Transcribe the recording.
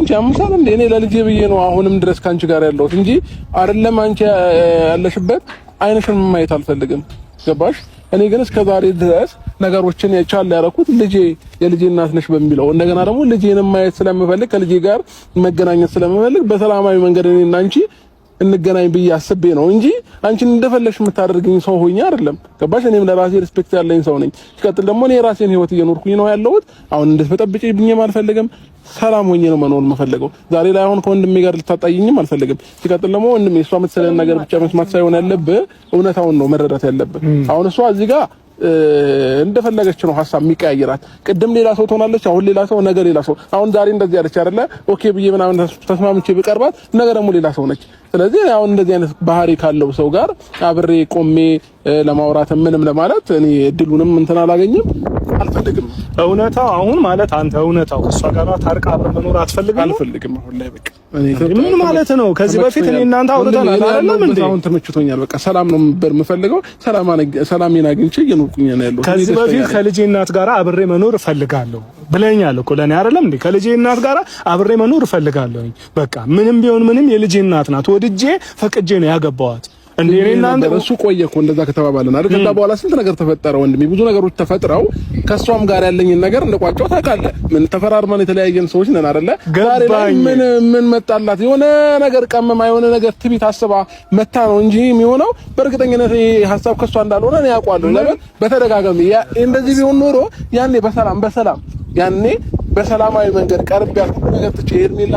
አንቺ አምሳል እንደ እኔ ለልጄ ብዬ ነው አሁንም ድረስ ካንቺ ጋር ያለሁት እንጂ አይደለም አንቺ ያለሽበት አይንሽን ማየት አልፈልግም። ገባሽ? እኔ ግን እስከዛሬ ድረስ ነገሮችን የቻል ያደረኩት የልጄ እናት ነሽ በሚለው እንደገና ደግሞ ልጄንም ማየት ስለምፈልግ ከልጄ ጋር መገናኘት ስለምፈልግ በሰላማዊ መንገድ እኔና አንቺ እንገናኝ ብዬ አስቤ ነው እንጂ አንቺን እንደፈለግሽ የምታደርግኝ ሰው ሆኜ አይደለም። ገባሽ? እኔም ለራሴ ሪስፔክት ያለኝ ሰው ነኝ። ሲቀጥል ደግሞ እኔ የራሴን ህይወት እየኖርኩኝ ነው ያለሁት። አሁን እንድትበጠብጪኝ አልፈልግም። ሰላም ሆኜ ነው መኖር የምፈልገው። ዛሬ ላይ አሁን ከወንድሜ ጋር ልታጣይኝም አልፈልግም። ሲቀጥል ደግሞ ወንድሜ እሷ የምትሰለን ነገር ብቻ መስማት ሳይሆን ያለብህ እውነታውን ነው መረዳት ያለብህ። አሁን እሷ እዚህ ጋር እንደፈለገች ነው ሐሳብ የሚቀያየራት። ቅድም ሌላ ሰው ትሆናለች፣ አሁን ሌላ ሰው፣ ነገ ሌላ ሰው። አሁን ዛሬ እንደዚህ ያለች አይደለ? ኦኬ ብዬ ምናምን ተስማምቼ ብቀርባት ነገ ደግሞ ሌላ ሰው ነች። ስለዚህ አሁን እንደዚህ አይነት ባህሪ ካለው ሰው ጋር አብሬ ቆሜ ለማውራት ምንም ለማለት እኔ እድሉንም እንትን አላገኝም፣ አልፈልግም። እውነታው አሁን ማለት አንተ እውነታው እሷ ጋር ታርቃ አብረን መኖር አልፈልግም። አሁን ላይ በቃ ምን ማለት ነው? ከዚህ በፊት እኔ እናንተ አውርተናል አይደለም እንዴ? አሁን ተመችቶኛል። በቃ ሰላም ነው የምፈልገው። ሰላሜን አግኝቼ እየኖርኩኝ ነው ያለው። ከዚህ በፊት ከልጄ እናት ጋር አብሬ መኖር እፈልጋለሁ ብለኛል እኮ ለኔ አይደለም እንዴ? ከልጄ እናት ጋር አብሬ መኖር እፈልጋለሁ። በቃ ምንም ቢሆን ምንም የልጄ እናት ናት። ወድጄ ፈቅጄ ነው ያገባዋት። እንዴ እናንተ እሱ ቆየ እኮ እንደዛ ከተባባልን አይደል? ከዛ በኋላ ስንት ነገር ተፈጠረ ወንድሜ፣ ብዙ ነገሮች ተፈጥረው ከሷም ጋር ያለኝን ነገር እንደቋጨው ታውቃለህ። ምን ተፈራርመን የተለያየን ሰዎች ነን አይደለ? ዛሬ ላይ ምን መጣላት? የሆነ ነገር ቀመማ፣ የሆነ ነገር ትቢት አስባ መታ ነው እንጂ የሚሆነው በእርግጠኝነት ሐሳብ ከሷ እንዳልሆነ እኔ ያውቃለሁ። ለምን በተደጋጋሚ እንደዚህ ቢሆን ኖሮ ያኔ በሰላም ያኔ በሰላማዊ መንገድ ቀርብ ያልኩት ነገር ትቼ ሄርሜላ